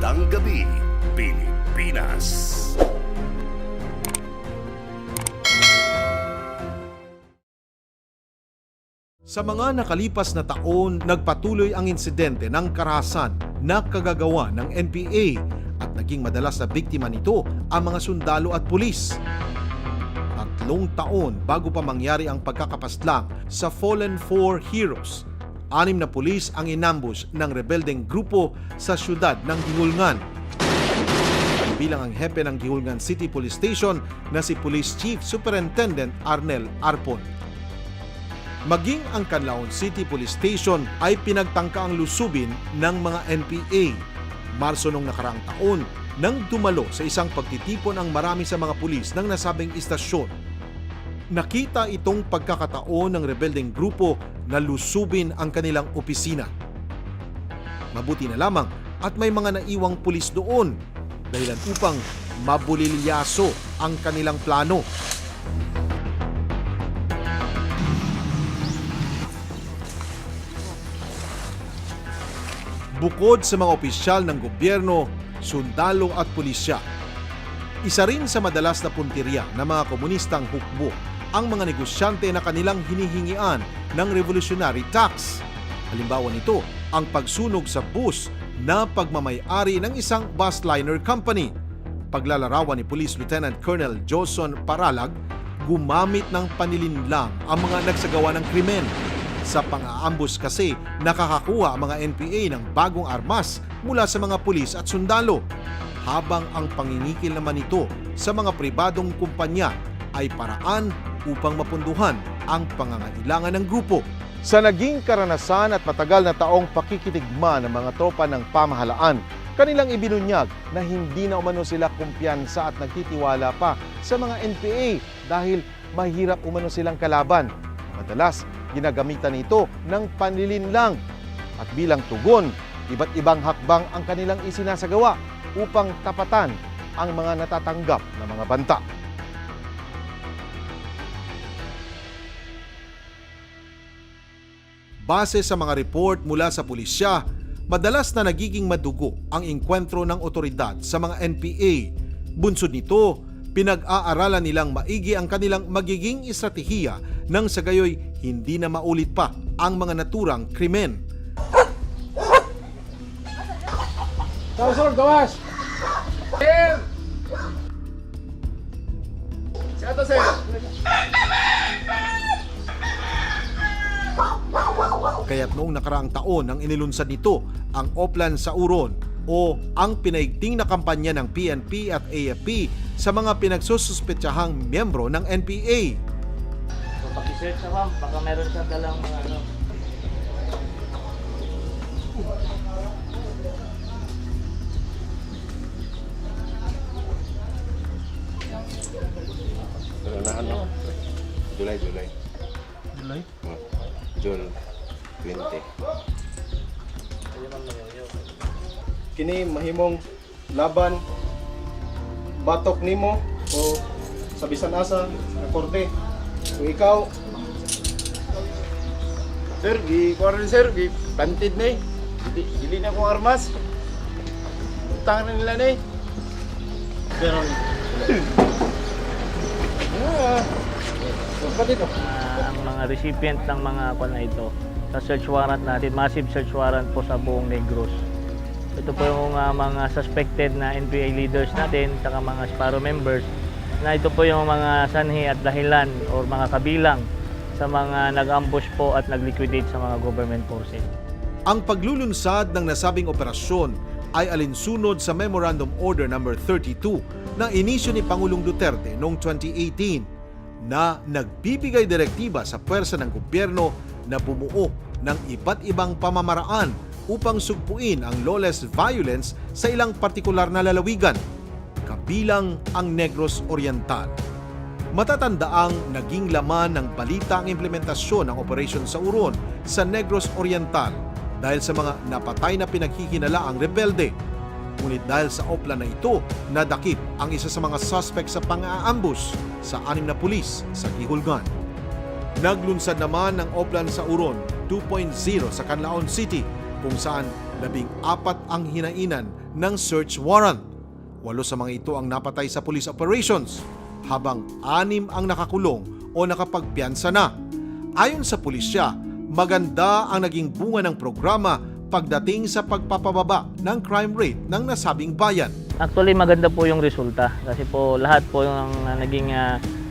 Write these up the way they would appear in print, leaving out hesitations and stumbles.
Magandang gabi, Pilipinas. Sa mga nakalipas na taon, nagpatuloy ang insidente ng karahasan na kagagawa ng NPA at naging madalas na biktima nito ang mga sundalo at pulis. 3 taon bago pa mangyari ang pagkakapaslang sa Fallen 4 Heroes, 6 na pulis ang inambush ng rebeldeng grupo sa siyudad ng Gihulngan. Bilang ang hepe ng Gihulngan City Police Station na si Police Chief Superintendent Arnel Arpon. Maging ang Canlaon City Police Station ay pinagtangka ang lusubin ng mga NPA. Marso nung nakaraang taon nang dumalo sa isang pagtitipon ang marami sa mga pulis ng nasabing istasyon. Nakita itong pagkakataon ng rebeldeng grupo na lusubin ang kanilang opisina. Mabuti na lamang at may mga naiwang pulis doon dahilan upang mabulilyaso ang kanilang plano. Bukod sa mga opisyal ng gobyerno, sundalo at pulisya, isa rin sa madalas na puntirya ng mga komunistang hukbo ang mga negosyante na kanilang hinihingian ng revolutionary tax. Halimbawa nito, ang pagsunog sa bus na pagmamay-ari ng isang bus liner company. Paglalarawan ni Police Lieutenant Colonel Joson Paralag, gumamit ng panilinlang ang mga nagsagawa ng krimen. Sa pang-aambus kasi, nakakakuha ang mga NPA ng bagong armas mula sa mga pulis at sundalo, habang ang pangingikil naman ito sa mga pribadong kumpanya ay paraan upang mapunduhan ang pangangailangan ng grupo. Sa naging karanasan at matagal na taong pakikitigma ng mga tropa ng pamahalaan, kanilang ibinunyag na hindi na umano sila kumpiyansa at nagtitiwala pa sa mga NPA dahil mahirap umano silang kalaban. Madalas, ginagamitan nito ng panlilinlang at bilang tugon, iba't ibang hakbang ang kanilang isinasagawa upang tapatan ang mga natatanggap na mga banta. Base sa mga report mula sa pulisya, madalas na nagiging madugo ang engkwentro ng otoridad sa mga NPA. Bunsod nito, pinag-aaralan nilang maigi ang kanilang magiging estratehiya nang sa gayoy hindi na maulit pa ang mga naturang krimen. Sir, gawas! Sir! Siya to, sir! Kaya't noong nakaraang taon nang inilunsad nito ang Oplan sa Uron o ang pinaigting na kampanya ng PNP at AFP sa mga pinagsususpetsahang miyembro ng NPA. So, pag-search na ma'am, baka meron siyang dalang mga ano. Pero na ano? July. July? June 20. Ayun ang nangyayari. Kini mahimong laban batok nimo o sa bisan asa sa korte. Kung ikaw Sir, kuha rin sir, planted na eh. Dili na akong armas. Utang na nila na eh. Pero... Ang mga recipient ng mga kwan na ito, sa search warrant natin, massive search warrant po sa buong Negros. Ito po yung mga suspected na NPA leaders natin, saka mga Sparrow members, na ito po yung mga sanhi at dahilan o mga kabilang sa mga nag-ambush po at nag-liquidate sa mga government forces. Ang paglulunsad ng nasabing operasyon ay alinsunod sa Memorandum Order No. 32 na inisyo ni Pangulong Duterte noong 2018 na nagbibigay direktiba sa puwersa ng gobyerno na bumuo ng iba't ibang pamamaraan upang sugpuin ang lawless violence sa ilang partikular na lalawigan, kabilang ang Negros Oriental. Matatandaang naging laman ng balita ang implementasyon ng Operation Sauron sa Negros Oriental dahil sa mga napatay na pinaghihinalaang rebelde. Ngunit dahil sa oplan na ito, nadakip ang isa sa mga suspect sa pang-aambus sa 6 na pulis sa Gihulngan. Naglunsad naman ng Oplan sa Uron 2.0 sa Canlaon City kung saan 14 ang hinainan ng search warrant. 8 sa mga ito ang napatay sa police operations, habang 6 ang nakakulong o nakapagpiyansa na. Ayon sa pulisya, maganda ang naging bunga ng programa pagdating sa pagpapababa ng crime rate ng nasabing bayan. Actually, maganda po yung resulta kasi po lahat po yung naging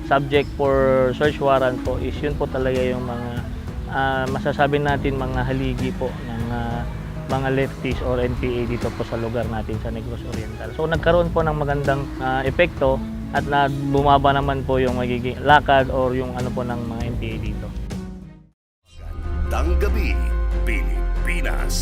subject for search warrant po is yun po talaga yung mga masasabi natin mga haligi po ng mga lefties or NPA dito po sa lugar natin sa Negros Oriental. So nagkaroon po ng magandang epekto at bumaba naman po yung magiging lakad or yung ano po ng mga NPA dito. Tanggabi, Pilipinas.